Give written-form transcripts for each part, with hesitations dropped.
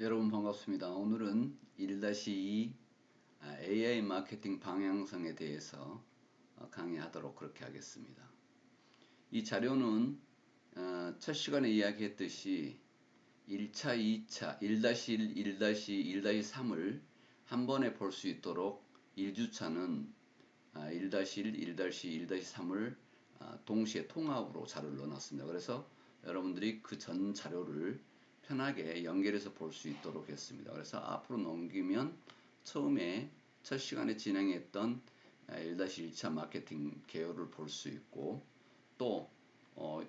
여러분 반갑습니다. 오늘은 1-2 AI 마케팅 방향성에 대해서 강의하도록 그렇게 하겠습니다. 이 자료는 첫 시간에 이야기했듯이 1차, 2차, 1-1, 1-2, 1-3을 한 번에 볼 수 있도록 1주차는 1-1, 1-2, 1-3을 동시에 통합으로 자료를 넣어놨습니다. 그래서 여러분들이 그 전 자료를 편하게 연결해서 볼 수 있도록 했습니다. 그래서 앞으로 넘기면 처음에 첫 시간에 진행했던 1-1차 마케팅 개요를 볼 수 있고, 또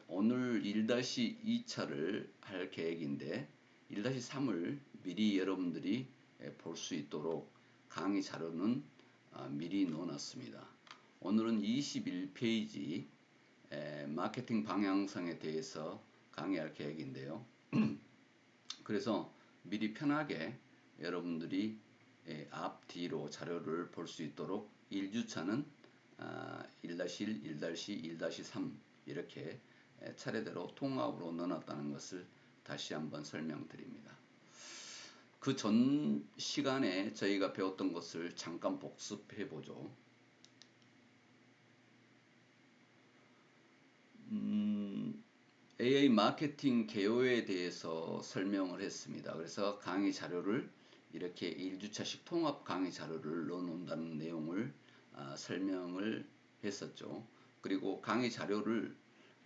오늘 1-2차를 할 계획인데 1-3을 미리 여러분들이 볼 수 있도록 강의 자료는 미리 넣어놨습니다. 오늘은 21페이지 마케팅 방향성에 대해서 강의할 계획인데요. 그래서 미리 편하게 여러분들이 앞뒤로 자료를 볼 수 있도록 1주차는 1-1, 1-2, 1-3 이렇게 차례대로 통합으로 넣어놨다는 것을 다시 한번 설명드립니다. 그 전 시간에 저희가 배웠던 것을 잠깐 복습해 보죠. AI 마케팅 개요에 대해서 설명을 했습니다. 그래서 강의 자료를 이렇게 1주차식 통합 강의 자료를 넣어 놓는다는 내용을 설명을 했었죠. 그리고 강의 자료를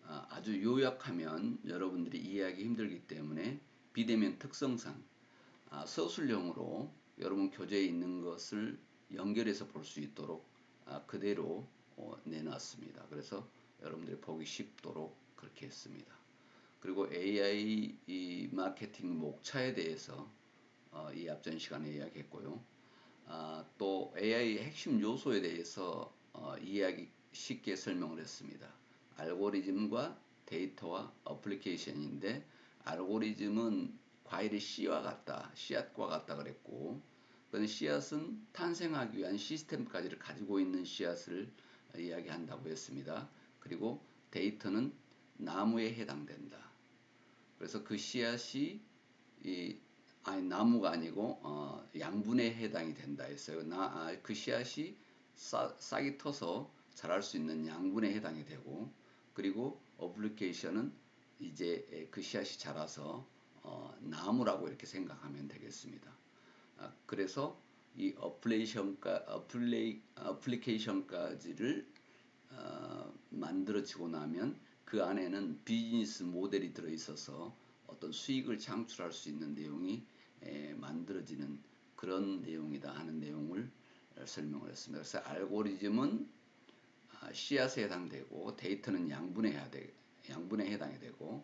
아주 요약하면 여러분들이 이해하기 힘들기 때문에 비대면 특성상 서술형으로 여러분 교재에 있는 것을 연결해서 볼 수 있도록 그대로 내놨습니다. 그래서 여러분들이 보기 쉽도록 그렇게 했습니다. 그리고 AI 이 마케팅 목차에 대해서 이 앞전 시간에 이야기했고요. 또 AI 핵심 요소에 대해서 이해하기 쉽게 설명을 했습니다. 알고리즘과 데이터와 어플리케이션인데, 알고리즘은 과일의 씨와 같다, 씨앗과 같다 그랬고, 그런데 씨앗은 탄생하기 위한 시스템까지를 가지고 있는 씨앗을 이야기한다고 했습니다. 그리고 데이터는 나무에 해당된다. 그래서 그 씨앗이 나무가 아니고 양분에 해당이 된다 했어요. 그 씨앗이 싹이 터서 자랄 수 있는 양분에 해당이 되고, 그리고 어플리케이션은 이제 그 씨앗이 자라서 나무라고 이렇게 생각하면 되겠습니다. 그래서 이 어플리케이션까지를 만들어지고 나면 그 안에는 비즈니스 모델이 들어있어서 어떤 수익을 창출할 수 있는 내용이 만들어지는 그런 내용이다 하는 내용을 설명을 했습니다. 그래서 알고리즘은 씨앗에 해당되고, 데이터는 양분에 해당이 되고,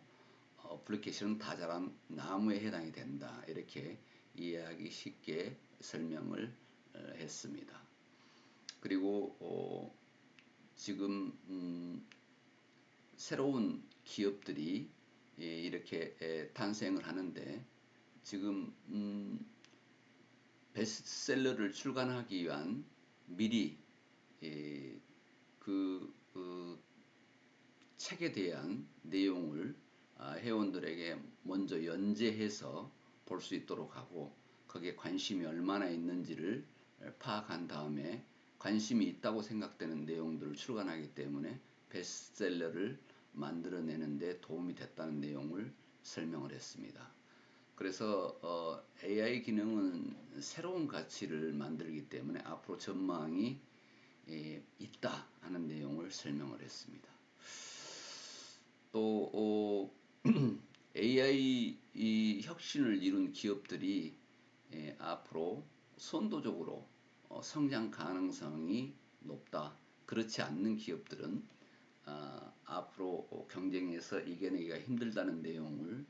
어플리케이션은 다 자란 나무에 해당이 된다. 이렇게 이해하기 쉽게 설명을 했습니다. 그리고 지금 새로운 기업들이 이렇게 탄생을 하는데, 지금 베스트셀러를 출간하기 위한 미리 그 책에 대한 내용을 회원들에게 먼저 연재해서 볼 수 있도록 하고, 거기에 관심이 얼마나 있는지를 파악한 다음에 관심이 있다고 생각되는 내용들을 출간하기 때문에 베스트셀러를 만들어내는 데 도움이 됐다는 내용을 설명을 했습니다. 그래서 AI 기능은 새로운 가치를 만들기 때문에 앞으로 전망이 있다 하는 내용을 설명을 했습니다. 또 AI 이 혁신을 이룬 기업들이 앞으로 선도적으로 성장 가능성이 높다. 그렇지 않는 기업들은 앞으로 경쟁에서 이겨내기가 힘들다는 내용을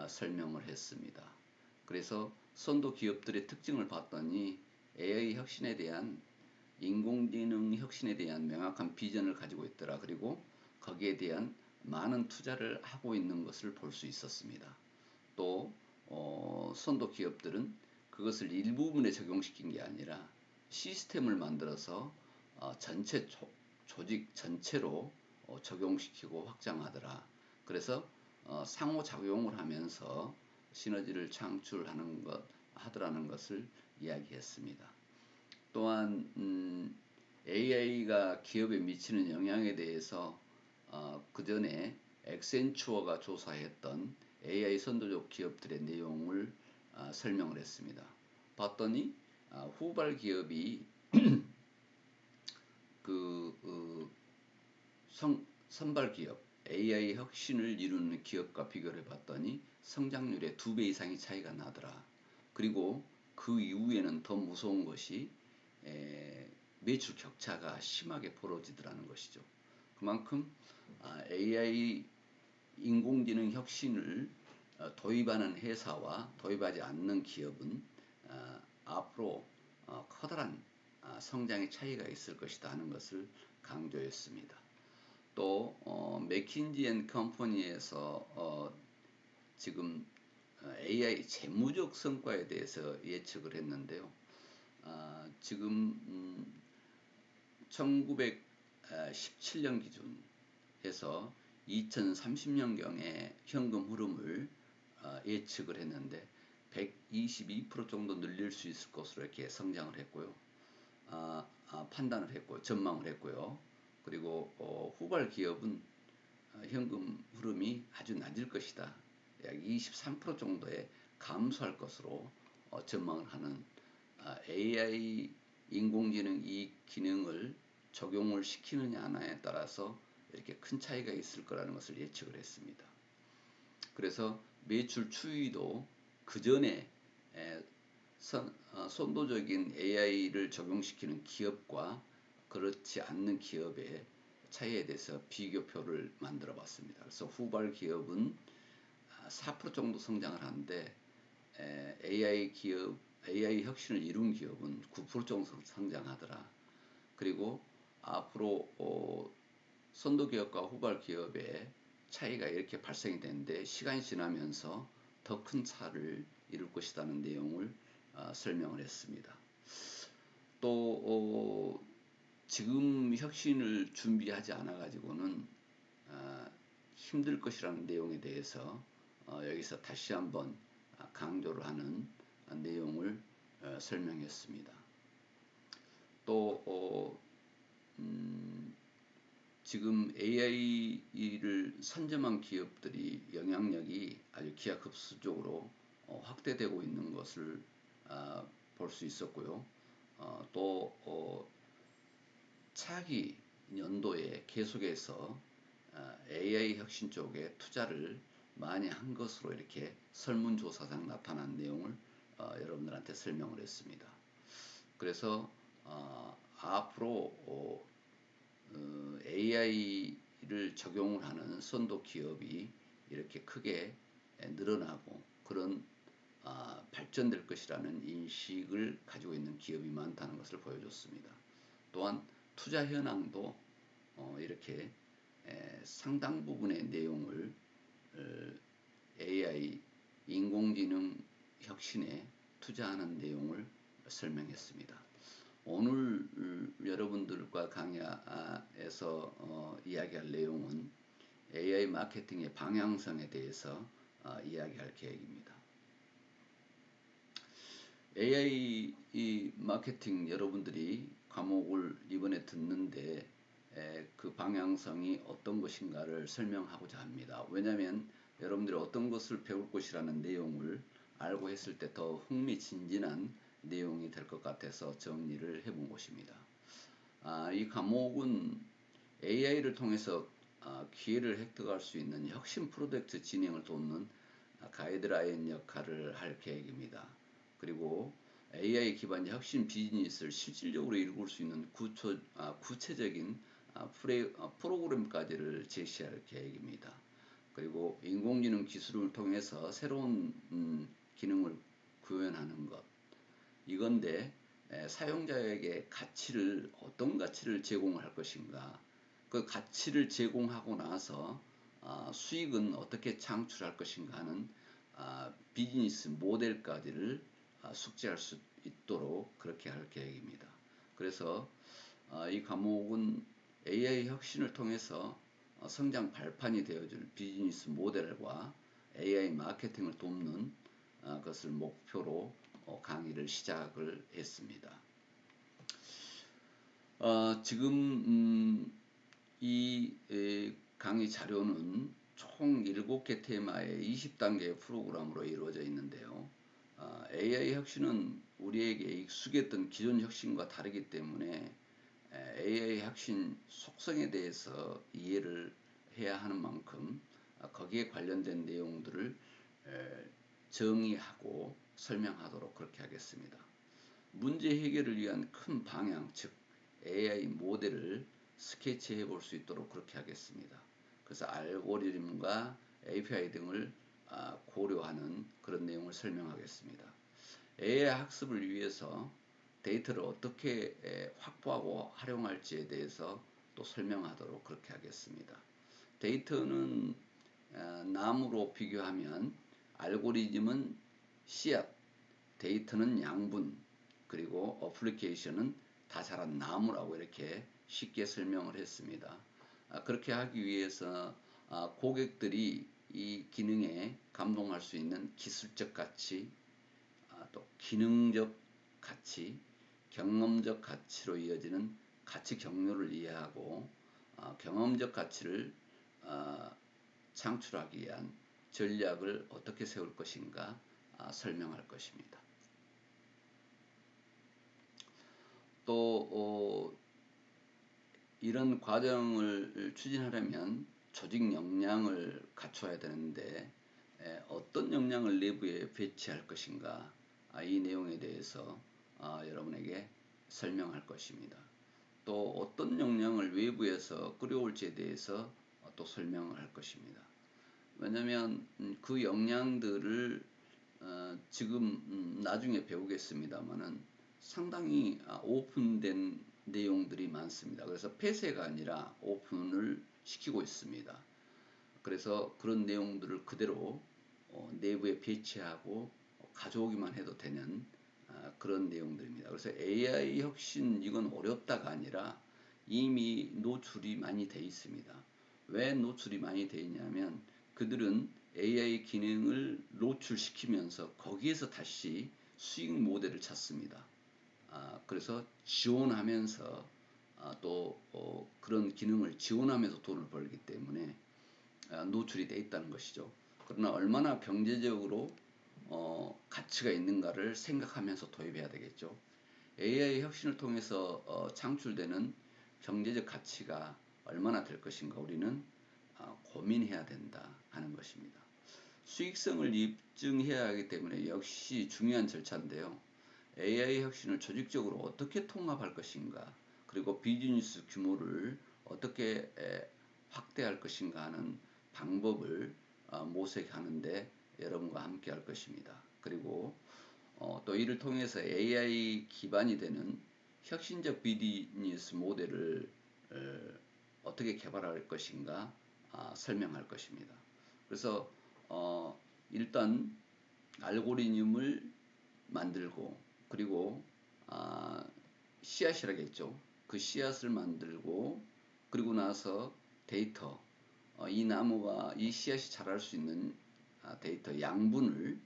설명을 했습니다. 그래서 선도 기업들의 특징을 봤더니 AI 혁신에 대한, 인공지능 혁신에 대한 명확한 비전을 가지고 있더라. 그리고 거기에 대한 많은 투자를 하고 있는 것을 볼 수 있었습니다. 또 선도 기업들은 그것을 일부분에 적용시킨 게 아니라 시스템을 만들어서 전체 조직 전체로 적용시키고 확장하더라. 그래서 상호작용을 하면서 시너지를 창출하는 것 하더라는 것을 이야기했습니다. 또한 AI가 기업에 미치는 영향에 대해서 그 전에 엑센추어가 조사했던 AI 선도적 기업들의 내용을 설명을 했습니다. 봤더니 후발 기업이 선발 기업 AI 혁신을 이루는 기업과 비교를 해봤더니 성장률의 2배 이상의 차이가 나더라. 그리고 그 이후에는 더 무서운 것이 매출 격차가 심하게 벌어지더라는 것이죠. 그만큼 AI 인공지능 혁신을 도입하는 회사와 도입하지 않는 기업은 앞으로 커다란 성장의 차이가 있을 것이다 하는 것을 강조했습니다. 또 맥킨지 앤 컴퍼니에서 지금 AI 재무적 성과에 대해서 예측을 했는데요. 지금 1917년 기준해서 2030년경의 현금 흐름을 예측을 했는데 122% 정도 늘릴 수 있을 것으로 이렇게 성장을 했고요. 판단을 했고 전망을 했고요. 그리고 후발 기업은 현금 흐름이 아주 낮을 것이다. 약 23% 정도에 감소할 것으로 전망을 하는 AI 인공지능 이 기능을 적용을 시키느냐 하나에 따라서 이렇게 큰 차이가 있을 거라는 것을 예측을 했습니다. 그래서 매출 추이도 그 전에 선도적인 AI를 적용시키는 기업과 그렇지 않는 기업의 차이에 대해서 비교표를 만들어 봤습니다. 그래서 후발 기업은 4% 정도 성장을 하는데 AI 혁신을 이룬 기업은 9% 정도 성장하더라. 그리고 앞으로 선도 기업과 후발 기업의 차이가 이렇게 발생이 되는데 시간이 지나면서 더 큰 차를 이룰 것이라는 내용을 설명을 했습니다. 또 지금 혁신을 준비하지 않아 가지고는 힘들 것이라는 내용에 대해서 여기서 다시 한번 강조를 하는 내용을 설명했습니다. 또 지금 AI를 선점한 기업들이 영향력이 아주 기하급수적으로 확대되고 있는 것을 볼 수 있었고요. 또 차기 연도에 계속해서 AI 혁신 쪽에 투자를 많이 한 것으로 이렇게 설문조사상 나타난 내용을 여러분들한테 설명을 했습니다. 그래서 앞으로 AI를 적용을 하는 선도 기업이 이렇게 크게 늘어나고 그런 발전될 것이라는 인식을 가지고 있는 기업이 많다는 것을 보여줬습니다. 또한 투자 현황도 이렇게 상당 부분의 내용을 AI 인공지능 혁신에 투자하는 내용을 설명했습니다. 오늘 여러분들과 강의에서 이야기할 내용은 AI 마케팅의 방향성에 대해서 이야기할 계획입니다. AI 마케팅 여러분들이 과목을 이번에 듣는데 그 방향성이 어떤 것인가를 설명하고자 합니다. 왜냐하면 여러분들이 어떤 것을 배울 것이라는 내용을 알고 했을 때 더 흥미진진한 내용이 될 것 같아서 정리를 해본 것입니다. 이 과목은 AI를 통해서 기회를 획득할 수 있는 혁신 프로젝트 진행을 돕는 가이드라인 역할을 할 계획입니다. 그리고 AI 기반 혁신 비즈니스를 실질적으로 이룰 수 있는 구체적인 프로그램까지를 제시할 계획입니다. 그리고 인공지능 기술을 통해서 새로운 기능을 구현하는 것 이건데 사용자에게 어떤 가치를 제공할 것인가 그 가치를 제공하고 나서 수익은 어떻게 창출할 것인가 하는 비즈니스 모델까지를 숙지할 수 있도록 그렇게 할 계획입니다. 그래서 이 과목은 AI 혁신을 통해서 성장 발판이 되어줄 비즈니스 모델과 AI 마케팅을 돕는 것을 목표로 강의를 시작을 했습니다. 지금 이 강의 자료는 총 7개 테마의 20단계 프로그램으로 이루어져 있는데요. AI 혁신은 우리에게 익숙했던 기존 혁신과 다르기 때문에 AI 혁신 속성에 대해서 이해를 해야 하는 만큼 거기에 관련된 내용들을 정의하고 설명하도록 그렇게 하겠습니다. 문제 해결을 위한 큰 방향, 즉 AI 모델을 스케치해 볼 수 있도록 그렇게 하겠습니다. 그래서 알고리즘과 API 등을 고려하는 그런 내용을 설명하겠습니다. AI 학습을 위해서 데이터를 어떻게 확보하고 활용할지에 대해서 또 설명하도록 그렇게 하겠습니다. 데이터는 나무로 비교하면 알고리즘은 씨앗, 데이터는 양분, 그리고 어플리케이션은 다 자란 나무라고 이렇게 쉽게 설명을 했습니다. 그렇게 하기 위해서 고객들이 이 기능에 감동할 수 있는 기술적 가치, 또 기능적 가치, 경험적 가치로 이어지는 가치 경로를 이해하고 경험적 가치를 창출하기 위한 전략을 어떻게 세울 것인가 설명할 것입니다. 또 이런 과정을 추진하려면 조직 역량을 갖춰야 되는데 어떤 역량을 내부에 배치할 것인가 이 내용에 대해서 여러분에게 설명할 것입니다. 또 어떤 역량을 외부에서 끌어올지에 대해서 또 설명을 할 것입니다. 왜냐하면 그 역량들을 지금 나중에 배우겠습니다만은 상당히 오픈된 내용들이 많습니다. 그래서 폐쇄가 아니라 오픈을 시키고 있습니다. 그래서 그런 내용들을 그대로 내부에 배치하고 가져오기만 해도 되는 그런 내용들입니다. 그래서 AI 혁신 이건 어렵다가 아니라 이미 노출이 많이 돼 있습니다. 왜 노출이 많이 돼 있냐면 그들은 AI 기능을 노출시키면서 거기에서 다시 수익 모델을 찾습니다. 그래서 지원하면서 또 그런 기능을 지원하면서 돈을 벌기 때문에 노출이 돼 있다는 것이죠. 그러나 얼마나 경제적으로 가치가 있는가를 생각하면서 도입해야 되겠죠. AI 혁신을 통해서 창출되는 경제적 가치가 얼마나 될 것인가 우리는 고민해야 된다 하는 것입니다. 수익성을 입증해야 하기 때문에 역시 중요한 절차인데요. AI 혁신을 조직적으로 어떻게 통합할 것인가, 그리고 비즈니스 규모를 어떻게 확대할 것인가 하는 방법을 모색하는데 여러분과 함께 할 것입니다. 그리고 또 이를 통해서 AI 기반이 되는 혁신적 비즈니스 모델을 어떻게 개발할 것인가 설명할 것입니다. 그래서 일단 알고리즘을 만들고 그리고 씨앗이라겠죠. 그 씨앗을 만들고 그리고 나서 데이터 이 나무가 이 씨앗이 자랄 수 있는 데이터 양분을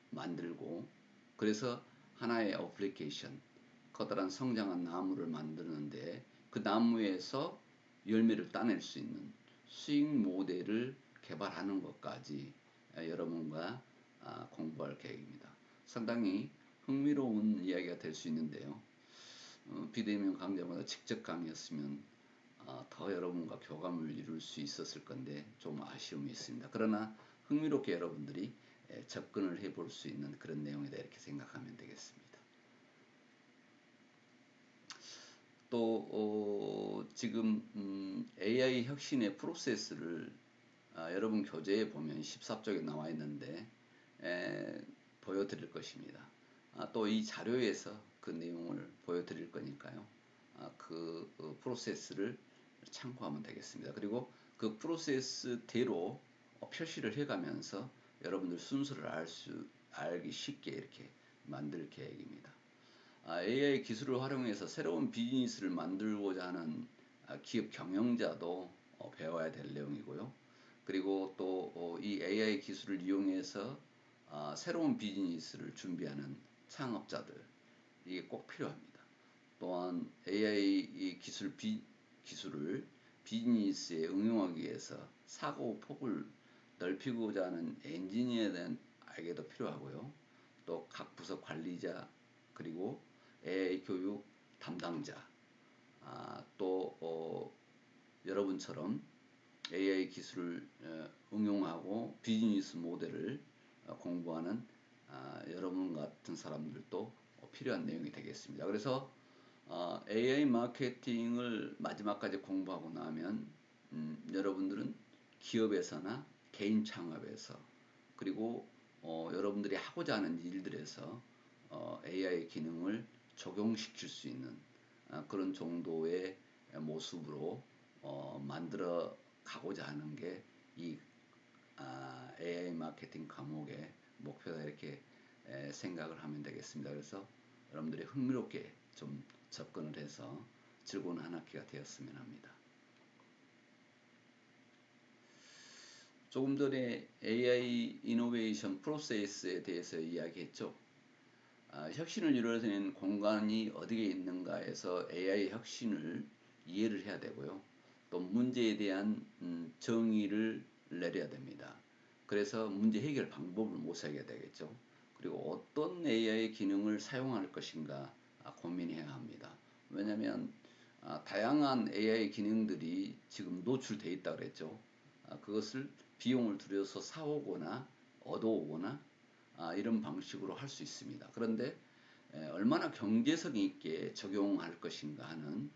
만들고 그래서 하나의 어플리케이션 커다란 성장한 나무를 만드는데 그 나무에서 열매를 따낼 수 있는 수익 모델을 개발하는 것까지 여러분과 공부할 계획입니다. 상당히 흥미로운 이야기가 될 수 있는데요. 비대면 강좌마다 직접 강의였으면 더 여러분과 교감을 이룰 수 있었을 건데 좀 아쉬움이 있습니다. 그러나 흥미롭게 여러분들이 접근을 해볼 수 있는 그런 내용이다 이렇게 생각하면 되겠습니다. 또 지금 AI 혁신의 프로세스를 여러분 교재에 보면 14쪽에 나와 있는데 보여드릴 것입니다. 또 이 자료에서 그 내용을 보여드릴 거니까요. 그 프로세스를 참고하면 되겠습니다. 그리고 그 프로세스대로 표시를 해가면서 여러분들 순서를 알기 쉽게 이렇게 만들 계획입니다. AI 기술을 활용해서 새로운 비즈니스를 만들고자 하는 기업 경영자도 배워야 될 내용이고요. 그리고 또 이 AI 기술을 이용해서 새로운 비즈니스를 준비하는 창업자들, 이게 꼭 필요합니다. 또한 AI 기술을 비즈니스에 응용하기 위해서 사고 폭을 넓히고자 하는 엔지니어들에게도 필요하고요. 또 각 부서 관리자, 그리고 AI 교육 담당자, 또 여러분처럼 AI 기술을 응용하고 비즈니스 모델을 공부하는 여러분 같은 사람들도 필요한 내용이 되겠습니다. 그래서 AI 마케팅을 마지막까지 공부하고 나면 여러분들은 기업에서나 개인 창업에서, 그리고 여러분들이 하고자 하는 일들에서 AI 기능을 적용시킬 수 있는 그런 정도의 모습으로 만들어 가고자 하는 게 이 AI 마케팅 과목의 목표다, 이렇게 생각을 하면 되겠습니다. 그래서 여러분들이 흥미롭게 좀 접근을 해서 즐거운 한 학기가 되었으면 합니다. 조금 전에 AI 이노베이션 프로세스에 대해서 이야기했죠. 혁신을 이루어내는 공간이 어디에 있는가에서 AI 혁신을 이해를 해야 되고요. 또 문제에 대한 정의를 내려야 됩니다. 그래서 문제 해결 방법을 모색해야 되겠죠. 그리고 어떤 AI 기능을 사용할 것인가 고민해야 합니다. 왜냐하면 다양한 AI 기능들이 지금 노출되어 있다고 그랬죠. 그것을 비용을 들여서 사오거나 얻어오거나 이런 방식으로 할 수 있습니다. 그런데 얼마나 경제성 있게 적용할 것인가 하는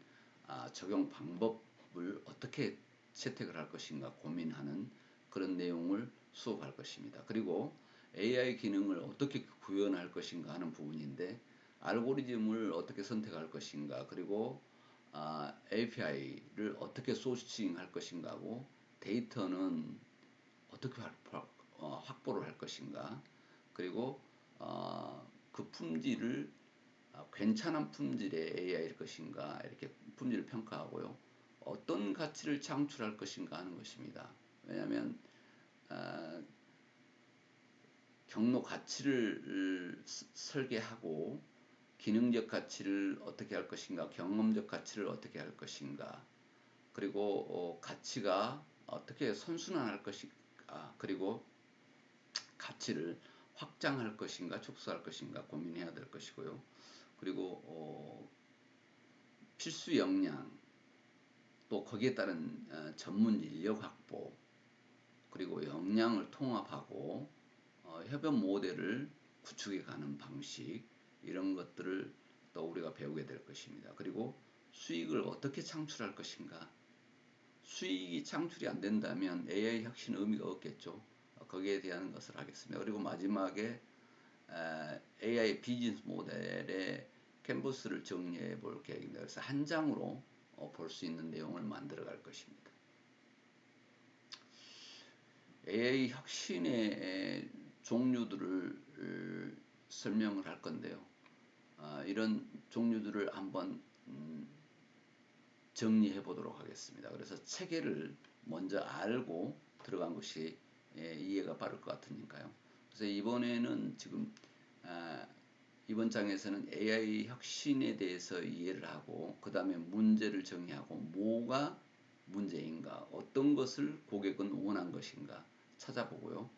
적용 방법을 어떻게 채택을 할 것인가 고민하는 그런 내용을 수업할 것입니다. 그리고 AI 기능을 어떻게 구현할 것인가 하는 부분인데, 알고리즘을 어떻게 선택할 것인가, 그리고 API를 어떻게 소싱할 것인가 하고, 데이터는 어떻게 확보를 할 것인가, 그리고 그 품질을 괜찮은 품질의 AI일 것인가, 이렇게 품질을 평가하고요. 어떤 가치를 창출할 것인가 하는 것입니다. 왜냐하면 경로 가치를 설계하고 기능적 가치를 어떻게 할 것인가, 경험적 가치를 어떻게 할 것인가, 그리고 가치가 어떻게 선순환할 것인가, 그리고 가치를 확장할 것인가 축소할 것인가 고민해야 될 것이고요. 그리고 필수 역량, 또 거기에 따른 전문 인력 확보, 그리고 역량을 통합하고 협업 모델을 구축해 가는 방식, 이런 것들을 또 우리가 배우게 될 것입니다. 그리고 수익을 어떻게 창출할 것인가. 수익이 창출이 안 된다면 AI 혁신 의미가 없겠죠. 거기에 대한 것을 하겠습니다. 그리고 마지막에 AI 비즈니스 모델의 캔버스를 정리해 볼 계획입니다. 그래서 한 장으로 볼 수 있는 내용을 만들어 갈 것입니다. AI 혁신의 종류들을 설명을 할 건데요. 이런 종류들을 한번 정리해 보도록 하겠습니다. 그래서 체계를 먼저 알고 들어간 것이 이해가 빠를 것 같으니까요. 그래서 이번에는 지금 이번 장에서는 AI 혁신에 대해서 이해를 하고, 그 다음에 문제를 정의하고 뭐가 문제인가, 어떤 것을 고객은 원한 것인가 찾아보고요.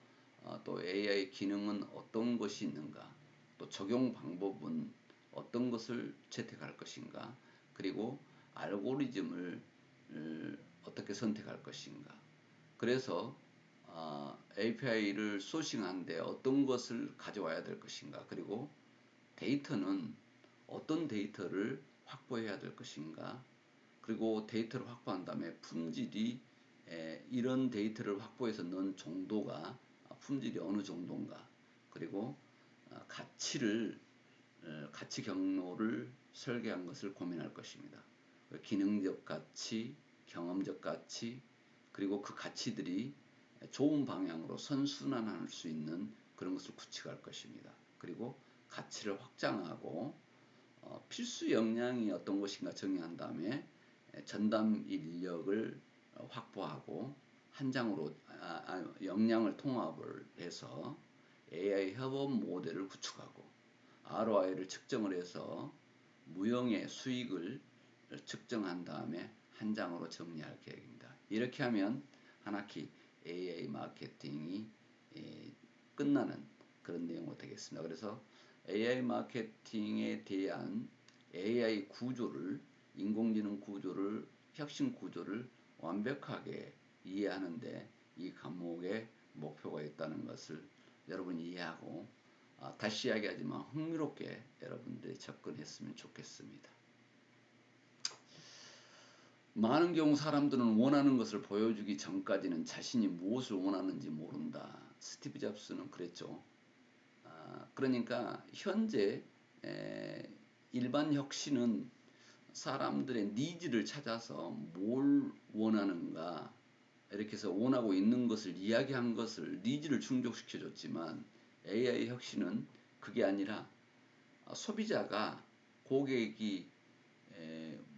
또 AI 기능은 어떤 것이 있는가, 또 적용 방법은 어떤 것을 채택할 것인가, 그리고 알고리즘을 어떻게 선택할 것인가. 그래서 API를 소싱하는데 어떤 것을 가져와야 될 것인가, 그리고 데이터는 어떤 데이터를 확보해야 될 것인가, 그리고 데이터를 확보한 다음에 품질이 이런 데이터를 확보해서 넣은 정도가 품질이 어느 정도인가, 그리고 가치 경로를 설계한 것을 고민할 것입니다. 기능적 가치, 경험적 가치, 그리고 그 가치들이 좋은 방향으로 선순환할 수 있는 그런 것을 구축할 것입니다. 그리고 가치를 확장하고 필수 역량이 어떤 것인가 정의한 다음에 전담 인력을 확보하고 한 장으로 역량을 통합을 해서 AI 협업 모델을 구축하고 ROI를 측정을 해서 무형의 수익을 측정한 다음에 한 장으로 정리할 계획입니다. 이렇게 하면 한 학기 AI 마케팅이 끝나는 그런 내용으로 되겠습니다. 그래서 AI 마케팅에 대한 AI 구조를, 인공지능 구조를, 혁신 구조를 완벽하게 이해하는데 이 과목에 목표가 있다는 것을 여러분이 이해하고, 다시 이야기하지만 흥미롭게 여러분들이 접근했으면 좋겠습니다. 많은 경우 사람들은 원하는 것을 보여주기 전까지는 자신이 무엇을 원하는지 모른다. 스티브 잡스는 그랬죠. 그러니까 현재 일반 혁신은 사람들의 니즈를 찾아서 뭘 원하는가, 이렇게 해서 원하고 있는 것을 이야기한 것을 니즈를 충족시켜 줬지만, AI 혁신은 그게 아니라 소비자가, 고객이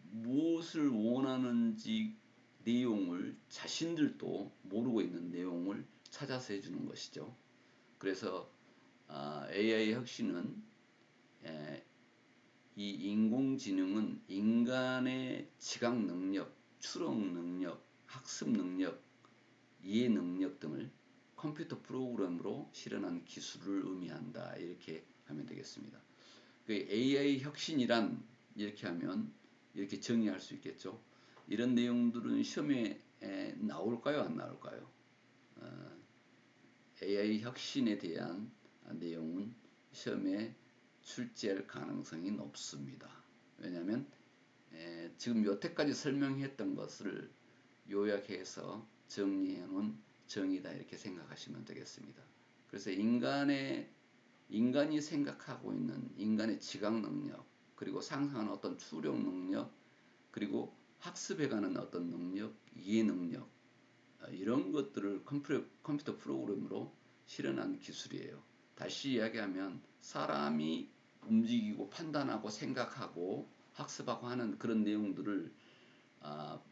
무엇을 원하는지 내용을 자신들도 모르고 있는 내용을 찾아서 해주는 것이죠. 그래서 AI 혁신은, 이 인공지능은 인간의 지각 능력, 추론 능력, 학습 능력, 이해 능력 등을 컴퓨터 프로그램으로 실현한 기술을 의미한다. 이렇게 하면 되겠습니다. 그 AI 혁신이란, 이렇게 하면 이렇게 정의할 수 있겠죠. 이런 내용들은 시험에 나올까요, 안 나올까요? AI 혁신에 대한 내용은 시험에 출제할 가능성이 높습니다. 왜냐하면 지금 여태까지 설명했던 것을 요약해서 정리해 놓은 정의다, 이렇게 생각하시면 되겠습니다. 그래서 인간이 생각하고 있는 인간의 지각 능력, 그리고 상상하는 어떤 추론 능력, 그리고 학습해 가는 어떤 능력, 이해 능력, 이런 것들을 컴퓨터 프로그램으로 실현한 기술이에요. 다시 이야기하면 사람이 움직이고 판단하고 생각하고 학습하고 하는 그런 내용들을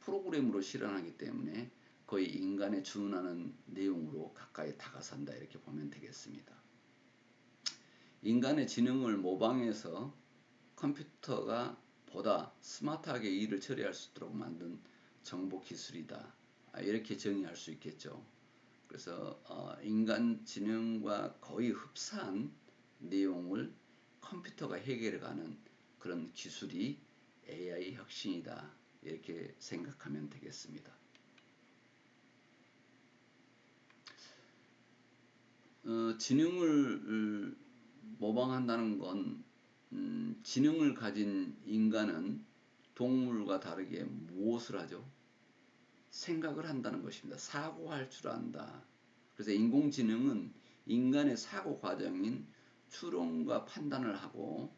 프로그램으로 실현하기 때문에 거의 인간에 준하는 내용으로 가까이 다가선다, 이렇게 보면 되겠습니다. 인간의 지능을 모방해서 컴퓨터가 보다 스마트하게 일을 처리할 수 있도록 만든 정보 기술이다, 이렇게 정의할 수 있겠죠. 그래서 인간 지능과 거의 흡사한 내용을 컴퓨터가 해결해가는 그런 기술이 AI 혁신이다, 이렇게 생각하면 되겠습니다. 지능을 모방한다는 건, 지능을 가진 인간은 동물과 다르게 무엇을 하죠? 생각을 한다는 것입니다. 사고할 줄 안다. 그래서 인공지능은 인간의 사고 과정인 추론과 판단을 하고,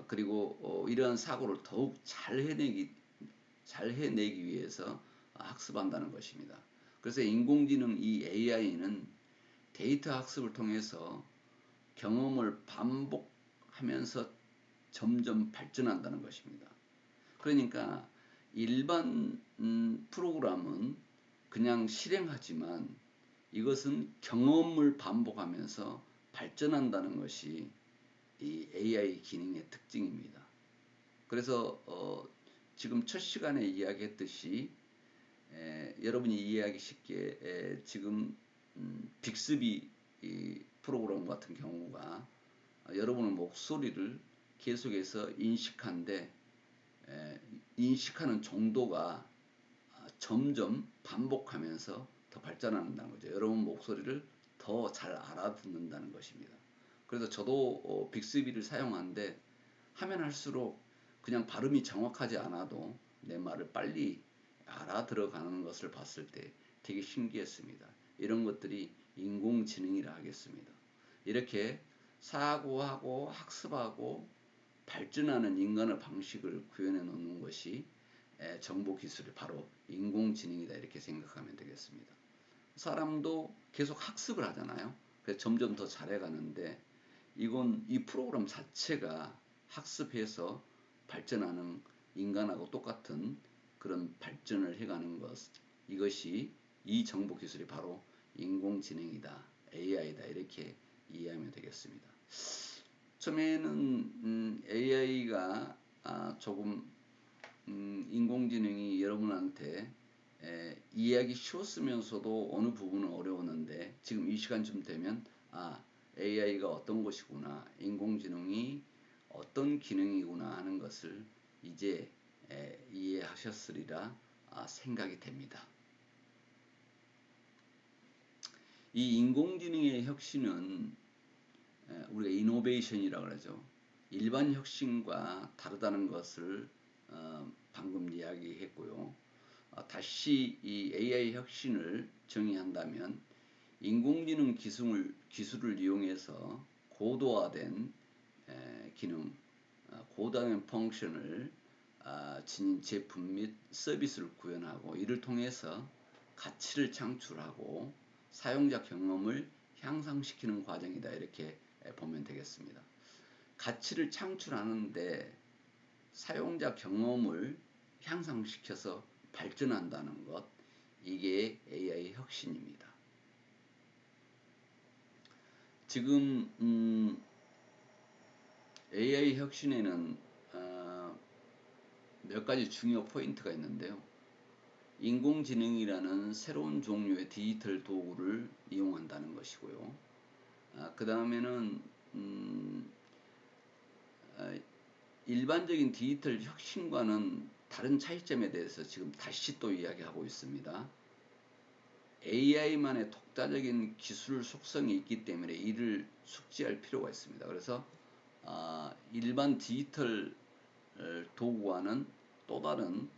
그리고 이러한 사고를 더욱 잘 해내기 위해서 학습한다는 것입니다. 그래서 인공지능, 이 AI는 데이터 학습을 통해서 경험을 반복하면서 점점 발전한다는 것입니다. 그러니까 일반 프로그램은 그냥 실행하지만, 이것은 경험을 반복하면서 발전한다는 것이 이 AI 기능의 특징입니다. 그래서 지금 첫 시간에 이야기했듯이, 여러분이 이해하기 쉽게 지금 빅스비 프로그램 같은 경우가 여러분의 목소리를 계속해서 인식하는 정도가 점점 반복하면서 더 발전한다는 거죠. 여러분 목소리를 더 잘 알아듣는다는 것입니다. 그래서 저도 빅스비를 사용하는데, 하면 할수록 그냥 발음이 정확하지 않아도 내 말을 빨리 알아들어가는 것을 봤을 때 되게 신기했습니다. 이런 것들이 인공지능이라 하겠습니다. 이렇게 사고하고 학습하고 발전하는 인간의 방식을 구현해 놓는 것이 정보기술이 바로 인공지능이다, 이렇게 생각하면 되겠습니다. 사람도 계속 학습을 하잖아요. 그래서 점점 더 잘해가는데, 이 프로그램 자체가 학습해서 발전하는 인간하고 똑같은 그런 발전을 해가는 것, 이것이 이 정보기술이 바로 인공지능이다, AI다, 이렇게 이해하면 되겠습니다. 처음에는 AI가 조금 인공지능이 여러분한테 이해하기 쉬웠으면서도 어느 부분은 어려웠는데 지금 이 시간쯤 되면 AI가 어떤 것이구나, 인공지능이 어떤 기능이구나 하는 것을 이제 이해하셨으리라 생각이 됩니다. 이 인공지능의 혁신은 우리가 이노베이션이라고 그러죠. 일반 혁신과 다르다는 것을 방금 이야기했고요. 다시 이 AI 혁신을 정의한다면 인공지능 기술을 이용해서 고도화된 기능, 고도화된 펑션을 지닌 제품 및 서비스를 구현하고 이를 통해서 가치를 창출하고 사용자 경험을 향상시키는 과정이다. 이렇게 보면 되겠습니다. 가치를 창출하는데 사용자 경험을 향상시켜서 발전한다는 것, 이게 AI 혁신입니다. 지금 AI 혁신에는 몇 가지 중요 포인트가 있는데요. 인공지능이라는 새로운 종류의 디지털 도구를 이용한다는 것이고요. 그 다음에는 일반적인 디지털 혁신과는 다른 차이점에 대해서 지금 다시 또 이야기하고 있습니다. AI만의 독자적인 기술 속성이 있기 때문에 이를 숙지할 필요가 있습니다. 그래서 일반 디지털 도구와는 또 다른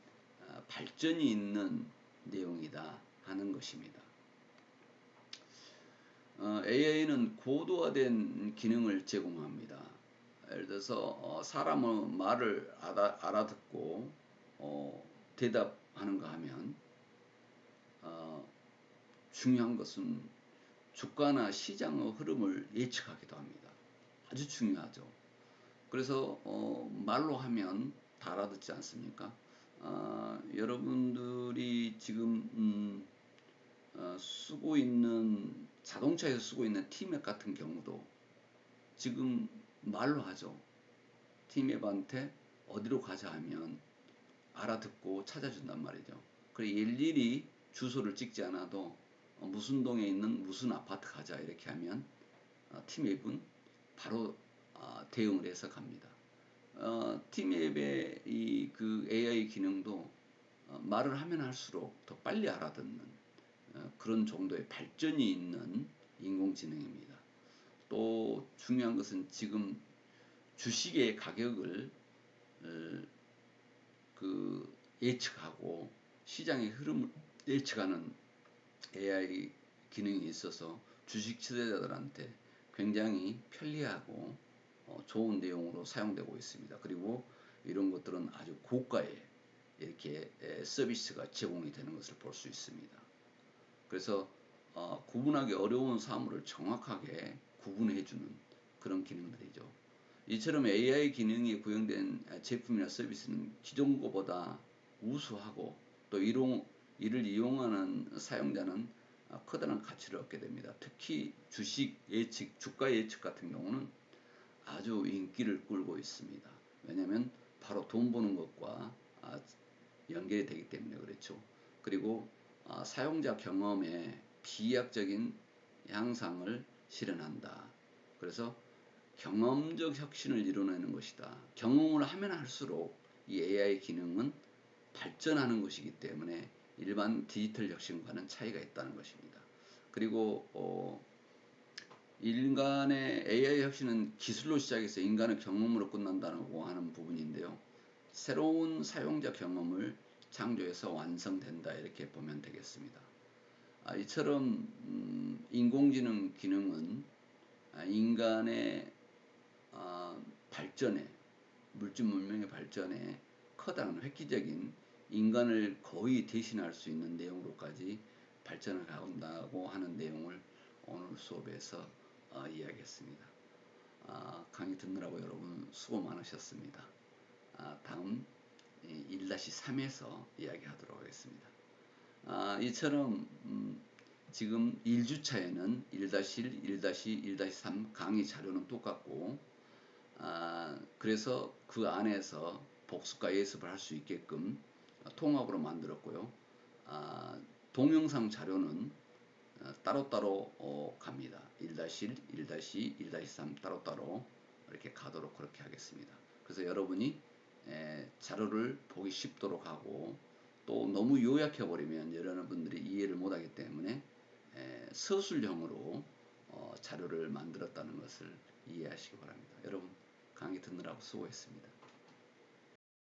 발전이 있는 내용이다 하는 것입니다. AI는 고도화된 기능을 제공합니다. 예를 들어서 사람은 말을 알아듣고 대답하는가 하면 중요한 것은 주가나 시장의 흐름을 예측하기도 합니다. 아주 중요하죠. 그래서 말로 하면 다 알아듣지 않습니까? 여러분들이 지금 쓰고 있는 자동차에서 쓰고 있는 T맵 같은 경우도 지금 말로 하죠. T맵한테 어디로 가자 하면 알아듣고 찾아준단 말이죠. 그래 일일이 주소를 찍지 않아도 무슨 동에 있는 무슨 아파트 가자 이렇게 하면 T맵은 바로 대응을 해서 갑니다. T맵의 그 AI 기능도 말을 하면 할수록 더 빨리 알아듣는 그런 정도의 발전이 있는 인공지능입니다. 또 중요한 것은 지금 주식의 가격을 예측하고 시장의 흐름을 예측하는 AI 기능이 있어서 주식 투자자들한테 굉장히 편리하고 좋은 내용으로 사용되고 있습니다. 그리고 이런 것들은 아주 고가의 이렇게 서비스가 제공이 되는 것을 볼 수 있습니다. 그래서 구분하기 어려운 사물을 정확하게 구분해주는 그런 기능들이죠. 이처럼 AI 기능이 구현된 제품이나 서비스는 기존 것보다 우수하고 또 이를 이용하는 사용자는 커다란 가치를 얻게 됩니다. 특히 주식 예측, 주가 예측 같은 경우는 아주 인기를 끌고 있습니다. 왜냐하면 바로 돈 버는 것과 연결이 되기 때문에 그렇죠. 그리고 사용자 경험에 비약적인 향상을 실현한다. 그래서 경험적 혁신을 이뤄내는 것이다. 경험을 하면 할수록 이 AI 기능은 발전하는 것이기 때문에 일반 디지털 혁신과는 차이가 있다는 것입니다. 그리고 인간의 AI 혁신은 기술로 시작해서 인간의 경험으로 끝난다고 하는 부분인데요. 새로운 사용자 경험을 창조해서 완성된다 이렇게 보면 되겠습니다. 이처럼 인공지능 기능은 인간의 발전에 물질 문명의 발전에 커다란 획기적인 인간을 거의 대신할 수 있는 내용으로까지 발전을 한다고 하는 내용을 오늘 수업에서 이야기했습니다. 강의 듣느라고 여러분 수고 많으셨습니다. 다음 1-3에서 이야기하도록 하겠습니다. 이처럼 지금 1주차에는 1-1, 1-2, 1-3 강의 자료는 똑같고 그래서 그 안에서 복습과 예습을 할 수 있게끔 통합으로 만들었고요. 동영상 자료는 따로따로 갑니다. 1-1, 1-2, 1-3 따로따로 이렇게 가도록 그렇게 하겠습니다. 그래서 여러분이 자료를 보기 쉽도록 하고 또 너무 요약해버리면 여러분들이 이해를 못하기 때문에 서술형으로 자료를 만들었다는 것을 이해하시기 바랍니다. 여러분 강의 듣느라고 수고했습니다.